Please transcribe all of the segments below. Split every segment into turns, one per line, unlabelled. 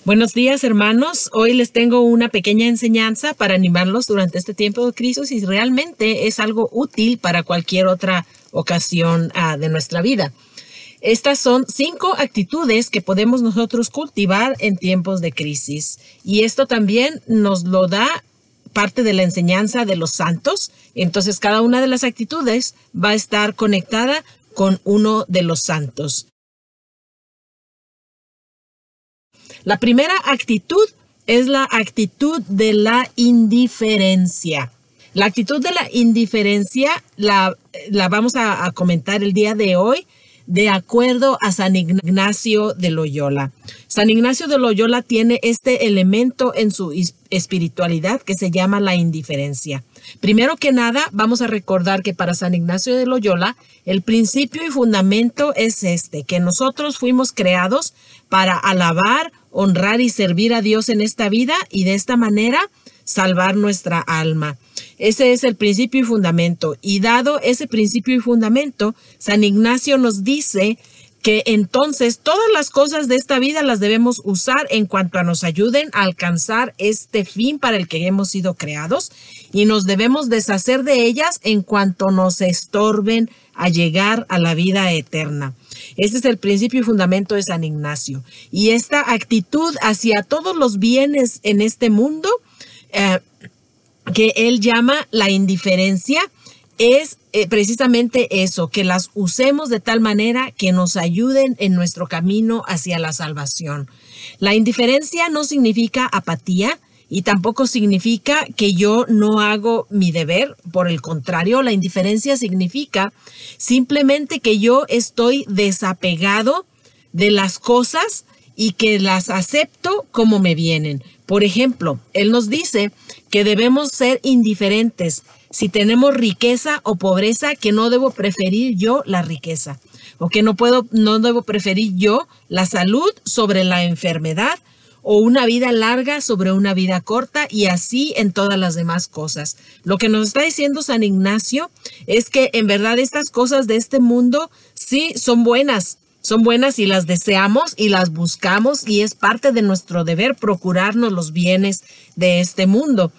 Buenos días, hermanos. Hoy les tengo una pequeña enseñanza para animarlos durante este tiempo de crisis y realmente es algo útil para cualquier otra ocasión de nuestra vida. Estas son 5 actitudes que podemos nosotros cultivar en tiempos de crisis. Y esto también nos lo da parte de la enseñanza de los santos. Entonces, cada una de las actitudes va a estar conectada con uno de los santos. La primera actitud es la actitud de la indiferencia. La actitud de la indiferencia la vamos a comentar el día de hoy de acuerdo a San Ignacio de Loyola. San Ignacio de Loyola tiene este elemento en su espiritualidad que se llama la indiferencia. Primero que nada, vamos a recordar que para San Ignacio de Loyola, el principio y fundamento es que nosotros fuimos creados para alabar, honrar y servir a Dios en esta vida y de esta manera salvar nuestra alma. Ese es el principio y fundamento. Y dado ese principio y fundamento, San Ignacio nos dice que entonces todas las cosas de esta vida las debemos usar en cuanto a nos ayuden a alcanzar este fin para el que hemos sido creados y nos debemos deshacer de ellas en cuanto nos estorben a llegar a la vida eterna. Ese es el principio y fundamento de San Ignacio. Y esta actitud hacia todos los bienes en este mundo, que él llama la indiferencia, es precisamente eso, que las usemos de tal manera que nos ayuden en nuestro camino hacia la salvación. La indiferencia no significa apatía y tampoco significa que yo no hago mi deber. Por el contrario, la indiferencia significa simplemente que yo estoy desapegado de las cosas y que las acepto como me vienen. Por ejemplo, él nos dice que debemos ser indiferentes. Si tenemos riqueza o pobreza, que no debo preferir yo la riqueza, o que no debo preferir yo la salud sobre la enfermedad, o una vida larga sobre una vida corta, y así en todas las demás cosas. Lo que nos está diciendo San Ignacio es que en verdad estas cosas de este mundo sí son buenas y las deseamos y las buscamos, y es parte de nuestro deber procurarnos los bienes de este mundo.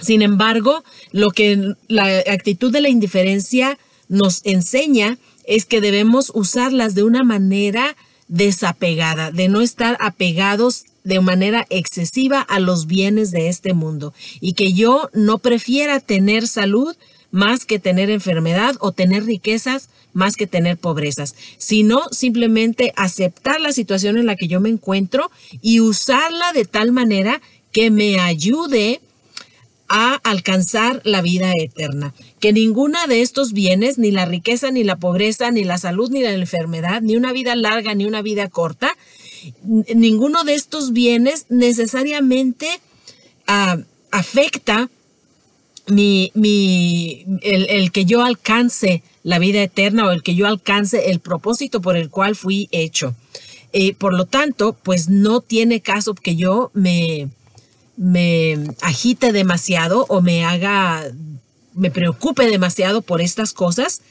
Sin embargo, lo que la actitud de la indiferencia nos enseña es que debemos usarlas de una manera desapegada, de no estar apegados de manera excesiva a los bienes de este mundo, y que yo no prefiera tener salud más que tener enfermedad o tener riquezas más que tener pobrezas, sino simplemente aceptar la situación en la que yo me encuentro y usarla de tal manera que me ayude a alcanzar la vida eterna. Que ninguna de estos bienes, ni la riqueza, ni la pobreza, ni la salud, ni la enfermedad, ni una vida larga, ni una vida corta, ninguno de estos bienes necesariamente afecta el que yo alcance la vida eterna o el que yo alcance el propósito por el cual fui hecho. Por lo tanto, pues no tiene caso que yo me agite demasiado o me preocupe demasiado por estas cosas,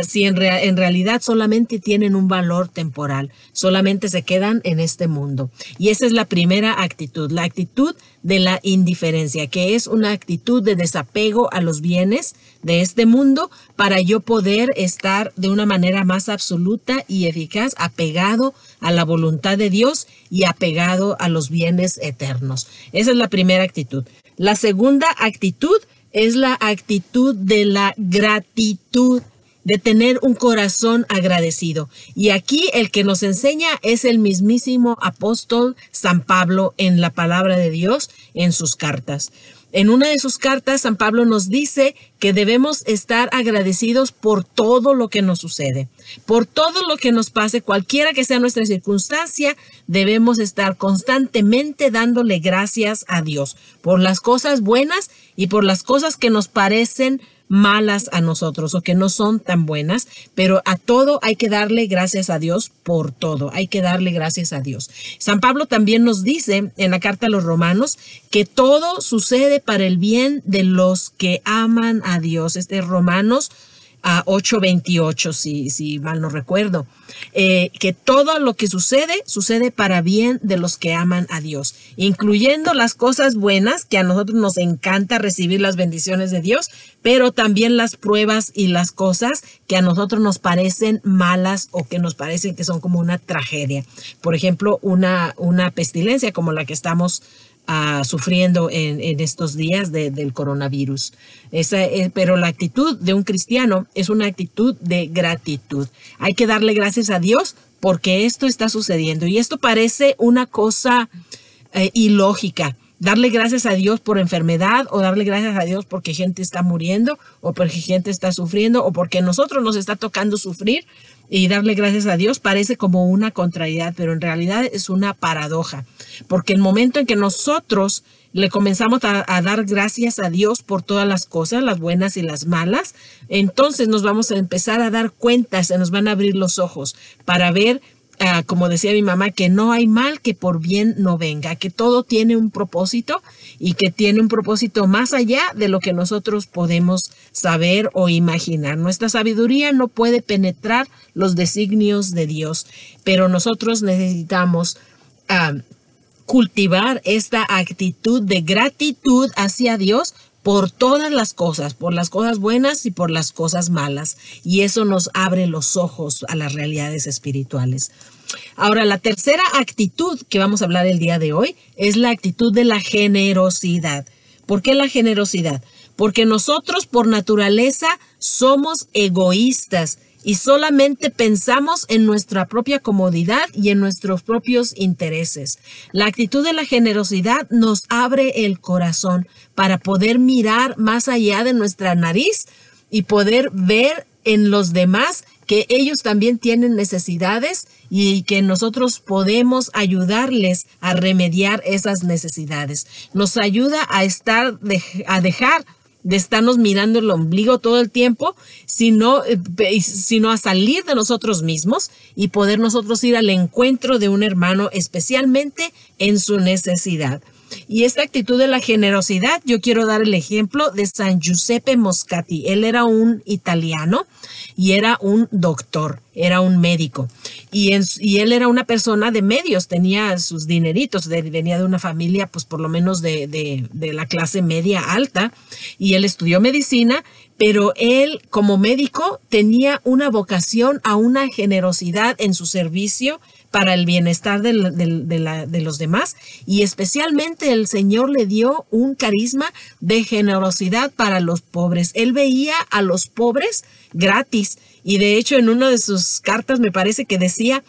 si en realidad solamente tienen un valor temporal, solamente se quedan en este mundo. Y esa es la primera actitud, la actitud de la indiferencia, que es una actitud de desapego a los bienes de este mundo para yo poder estar de una manera más absoluta y eficaz, apegado a la voluntad de Dios y apegado a los bienes eternos. Esa es la primera actitud. La segunda actitud es la actitud de la gratitud, de tener un corazón agradecido. Y aquí el que nos enseña es el mismísimo apóstol San Pablo en la palabra de Dios, en sus cartas. En una de sus cartas, San Pablo nos dice que debemos estar agradecidos por todo lo que nos sucede, por todo lo que nos pase, cualquiera que sea nuestra circunstancia, debemos estar constantemente dándole gracias a Dios por las cosas buenas y por las cosas que nos parecen malas a nosotros o que no son tan buenas, pero a todo hay que darle gracias a Dios por todo, hay que darle gracias a Dios. San Pablo también nos dice en la carta a los Romanos que todo sucede para el bien de los que aman a Dios. Romanos a 8:28, si mal no recuerdo, que todo lo que sucede para bien de los que aman a Dios, incluyendo las cosas buenas, que a nosotros nos encanta recibir las bendiciones de Dios, pero también las pruebas y las cosas que a nosotros nos parecen malas o que nos parecen que son como una tragedia. Por ejemplo, una pestilencia como la que estamos sufriendo en estos días del coronavirus. Pero la actitud de un cristiano es una actitud de gratitud. Hay que darle gracias a Dios porque esto está sucediendo. Y esto parece una cosa ilógica. Darle gracias a Dios por enfermedad, o darle gracias a Dios porque gente está muriendo, o porque gente está sufriendo, o porque nosotros nos está tocando sufrir. Y darle gracias a Dios parece como una contrariedad, pero en realidad es una paradoja. Porque el momento en que nosotros le comenzamos a dar gracias a Dios por todas las cosas, las buenas y las malas, entonces nos vamos a empezar a dar cuenta, se nos van a abrir los ojos para ver, como decía mi mamá, que no hay mal que por bien no venga, que todo tiene un propósito y que tiene un propósito más allá de lo que nosotros podemos saber o imaginar. Nuestra sabiduría no puede penetrar los designios de Dios, pero nosotros necesitamos cultivar esta actitud de gratitud hacia Dios por todas las cosas, por las cosas buenas y por las cosas malas. Y eso nos abre los ojos a las realidades espirituales. Ahora, la tercera actitud que vamos a hablar el día de hoy es la actitud de la generosidad. ¿Por qué la generosidad? Porque nosotros por naturaleza somos egoístas y solamente pensamos en nuestra propia comodidad y en nuestros propios intereses. La actitud de la generosidad nos abre el corazón para poder mirar más allá de nuestra nariz y poder ver en los demás que ellos también tienen necesidades y que nosotros podemos ayudarles a remediar esas necesidades. Nos ayuda a dejar de estarnos mirando el ombligo todo el tiempo, sino a salir de nosotros mismos y poder nosotros ir al encuentro de un hermano, especialmente en su necesidad. Y esta actitud de la generosidad, yo quiero dar el ejemplo de San Giuseppe Moscati. Él era un italiano y era un doctor, era un médico. Y él era una persona de medios, tenía sus dineritos, venía de una familia, pues por lo menos de la clase media alta, y él estudió medicina, pero él como médico tenía una vocación a una generosidad en su servicio para el bienestar de los demás, y especialmente el Señor le dio un carisma de generosidad para los pobres. Él veía a los pobres gratis, y de hecho en una de sus cartas me parece que decía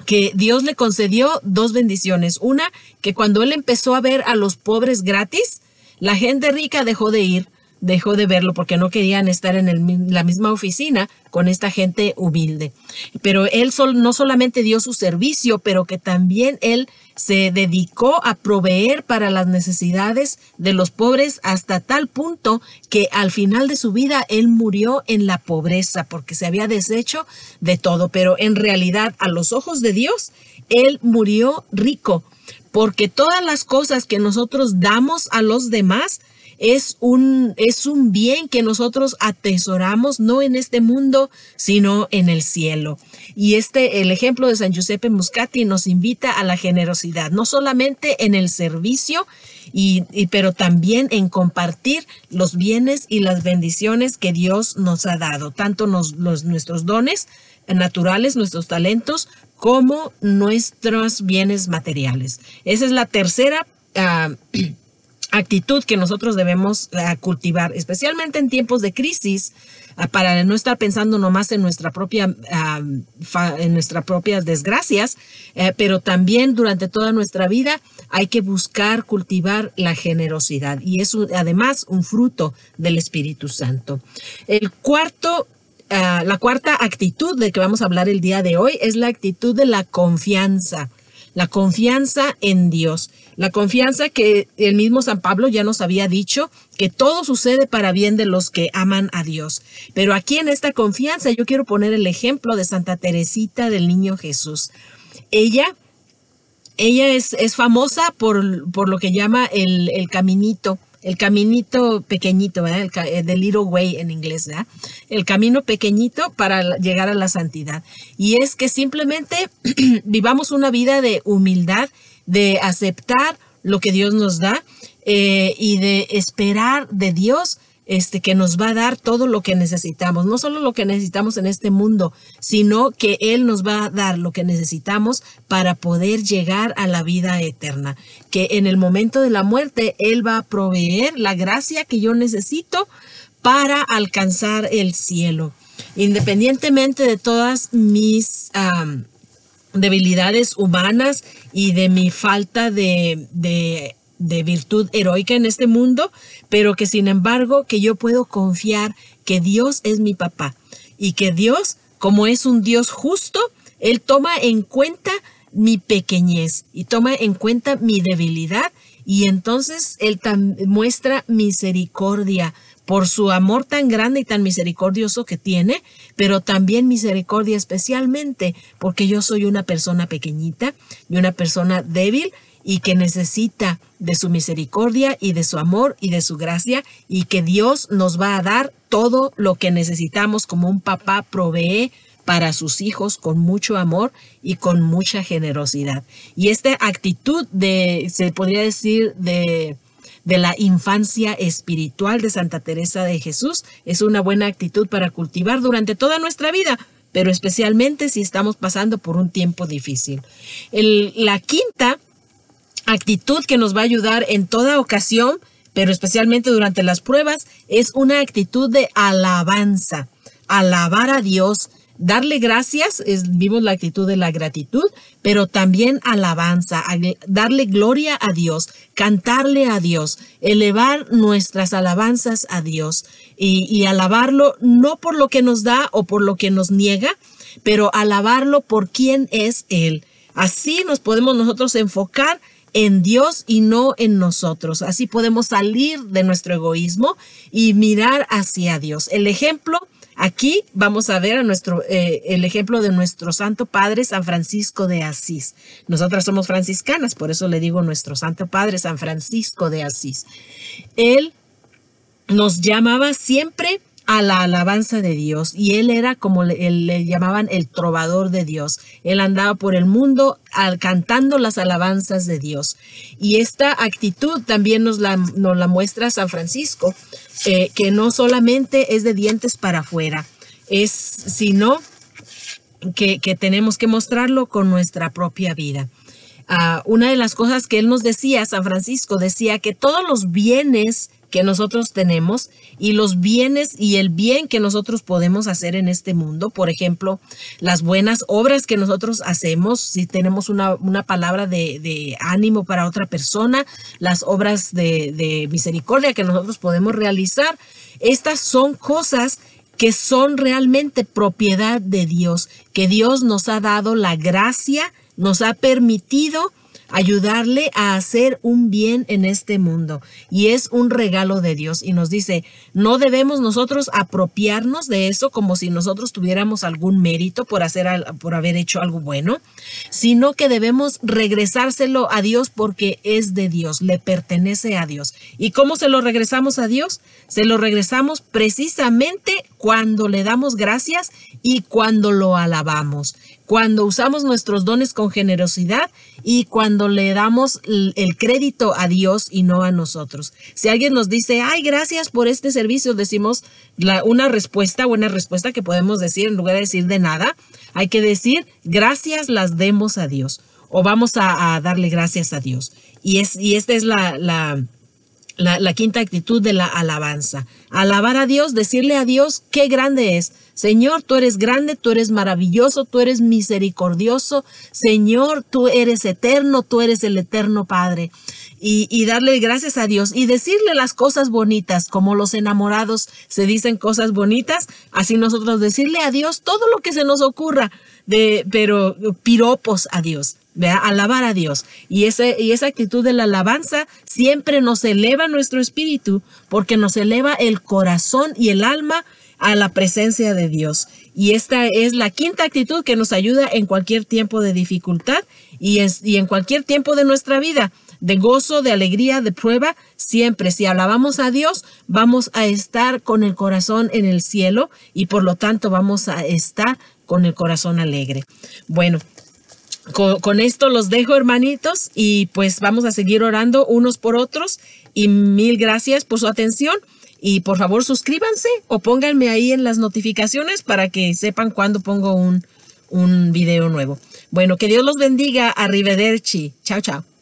que Dios le concedió dos bendiciones. Una, que cuando él empezó a ver a los pobres gratis, la gente rica dejó de verlo porque no querían estar en la misma oficina con esta gente humilde. Pero él no solamente dio su servicio, pero que también él se dedicó a proveer para las necesidades de los pobres hasta tal punto que al final de su vida él murió en la pobreza porque se había deshecho de todo. Pero en realidad, a los ojos de Dios, él murió rico porque todas las cosas que nosotros damos a los demás es un bien que nosotros atesoramos, no en este mundo, sino en el cielo. Y el ejemplo de San Giuseppe Moscati nos invita a la generosidad, no solamente en el servicio, pero también en compartir los bienes y las bendiciones que Dios nos ha dado, tanto nuestros dones naturales, nuestros talentos, como nuestros bienes materiales. Esa es la tercera actitud que nosotros debemos cultivar, especialmente en tiempos de crisis, para no estar pensando nomás en nuestras propias desgracias, pero también durante toda nuestra vida hay que buscar cultivar la generosidad, y es además un fruto del Espíritu Santo. La cuarta actitud de que vamos a hablar el día de hoy es la actitud de la confianza en Dios. La confianza que el mismo San Pablo ya nos había dicho, que todo sucede para bien de los que aman a Dios. Pero aquí en esta confianza yo quiero poner el ejemplo de Santa Teresita del Niño Jesús. Ella es famosa por lo que llama el caminito el caminito pequeñito, ¿verdad? The little way en inglés, ¿verdad? El camino pequeñito para llegar a la santidad. Y es que simplemente vivamos una vida de humildad, de aceptar lo que Dios nos da y de esperar de Dios que nos va a dar todo lo que necesitamos. No solo lo que necesitamos en este mundo, sino que Él nos va a dar lo que necesitamos para poder llegar a la vida eterna. Que en el momento de la muerte, Él va a proveer la gracia que yo necesito para alcanzar el cielo. Independientemente de todas mis debilidades humanas y de mi falta de virtud heroica en este mundo, pero que sin embargo que yo puedo confiar que Dios es mi papá y que Dios, como es un Dios justo, Él toma en cuenta mi pequeñez y toma en cuenta mi debilidad y entonces Él muestra misericordia por su amor tan grande y tan misericordioso que tiene, pero también misericordia especialmente porque yo soy una persona pequeñita y una persona débil y que necesita de su misericordia y de su amor y de su gracia y que Dios nos va a dar todo lo que necesitamos como un papá provee para sus hijos con mucho amor y con mucha generosidad. Y esta actitud se podría decir, de la infancia espiritual de Santa Teresa de Jesús es una buena actitud para cultivar durante toda nuestra vida, pero especialmente si estamos pasando por un tiempo difícil. La quinta actitud que nos va a ayudar en toda ocasión, pero especialmente durante las pruebas, es una actitud de alabanza, alabar a Dios, darle gracias, vimos la actitud de la gratitud, pero también alabanza, darle gloria a Dios, cantarle a Dios, elevar nuestras alabanzas a Dios y alabarlo no por lo que nos da o por lo que nos niega, pero alabarlo por quién es Él. Así nos podemos nosotros enfocar en Dios y no en nosotros. Así podemos salir de nuestro egoísmo y mirar hacia Dios. El ejemplo, aquí vamos a ver el ejemplo de nuestro Santo Padre San Francisco de Asís. Nosotras somos franciscanas, por eso le digo nuestro Santo Padre San Francisco de Asís. Él nos llamaba siempre a la alabanza de Dios y él era como le llamaban el trovador de Dios. Él andaba por el mundo cantando las alabanzas de Dios y esta actitud también nos la muestra San Francisco, que no solamente es de dientes para afuera, sino que tenemos que mostrarlo con nuestra propia vida. Una de las cosas que él nos decía, San Francisco decía que todos los bienes que nosotros tenemos y los bienes y el bien que nosotros podemos hacer en este mundo, por ejemplo, las buenas obras que nosotros hacemos, si tenemos una palabra de ánimo para otra persona, las obras de misericordia que nosotros podemos realizar, estas son cosas que son realmente propiedad de Dios, que Dios nos ha dado la gracia, nos ha permitido ayudarle a hacer un bien en este mundo y es un regalo de Dios y nos dice, no debemos nosotros apropiarnos de eso como si nosotros tuviéramos algún mérito por haber hecho algo bueno, sino que debemos regresárselo a Dios porque es de Dios, le pertenece a Dios. ¿Y cómo se lo regresamos a Dios? Se lo regresamos precisamente cuando le damos gracias y cuando lo alabamos, cuando usamos nuestros dones con generosidad y cuando le damos el crédito a Dios y no a nosotros. Si alguien nos dice, ay, gracias por este servicio, decimos buena respuesta que podemos decir en lugar de decir de nada. Hay que decir, gracias las demos a Dios o vamos a darle gracias a Dios. Y esta es la quinta actitud de la alabanza. Alabar a Dios, decirle a Dios qué grande es. Señor, tú eres grande, tú eres maravilloso, tú eres misericordioso. Señor, tú eres eterno, tú eres el eterno Padre. Y darle gracias a Dios y decirle las cosas bonitas, como los enamorados se dicen cosas bonitas, así nosotros decirle a Dios todo lo que se nos ocurra, pero piropos a Dios. ¿Verdad? Alabar a Dios y esa actitud de la alabanza siempre nos eleva nuestro espíritu porque nos eleva el corazón y el alma a la presencia de Dios y esta es la quinta actitud que nos ayuda en cualquier tiempo de dificultad y en cualquier tiempo de nuestra vida, de gozo, de alegría, de prueba, siempre si alabamos a Dios, vamos a estar con el corazón en el cielo y por lo tanto vamos a estar con el corazón alegre. Bueno, con esto los dejo, hermanitos, y pues vamos a seguir orando unos por otros y mil gracias por su atención. Y por favor suscríbanse o pónganme ahí en las notificaciones para que sepan cuando pongo un video nuevo. Bueno, que Dios los bendiga. Arrivederci. Chao, chao.